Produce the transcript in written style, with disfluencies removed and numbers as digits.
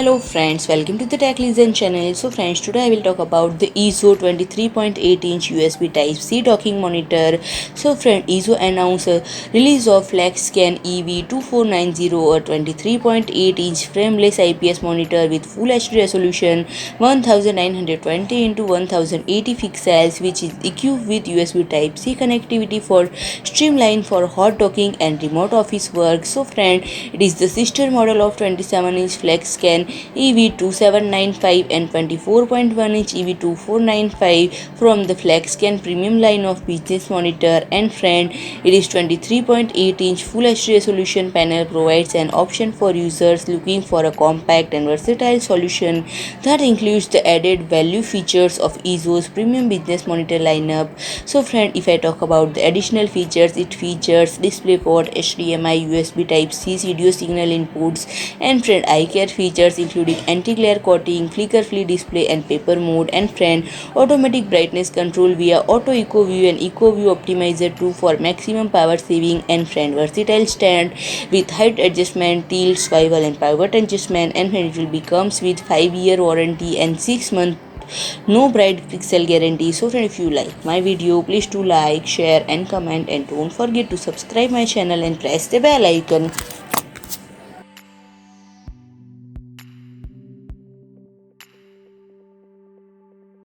Hello friends, welcome to the Tech Lessen channel. So friends, today I will talk about the EIZO 23.8-inch USB Type-C docking monitor. So friend, EIZO announced a release of FlexScan EV2490 or 23.8-inch frameless IPS monitor with Full HD resolution 1920 into 1080 pixels, which is equipped with USB Type-C connectivity for streamlined for hot docking and remote office work. So friend, it is the sister model of 27-inch FlexScan EV2795 and 24.1-inch EV2495 from the FlexScan Premium line of business monitor. And friend, it is 23.8-inch Full HD resolution panel provides an option for users looking for a compact and versatile solution that includes the added value features of EIZO's premium business monitor lineup. So friend, if I talk about the additional features, it features DisplayPort, HDMI, USB Type-C, video signal inputs, and friend, eye care features including anti-glare coating, flicker-free display and paper mode. And friend, automatic brightness control via Auto Eco View and Eco View Optimizer 2 for maximum power saving. And friend, versatile stand with height adjustment, tilt, swivel and pivot adjustment. And friend, it will be comes with 5-year warranty and 6-month no bright pixel guarantee. So friend, if you like my video, please do like, share and comment, and don't forget to subscribe my channel and press the bell icon.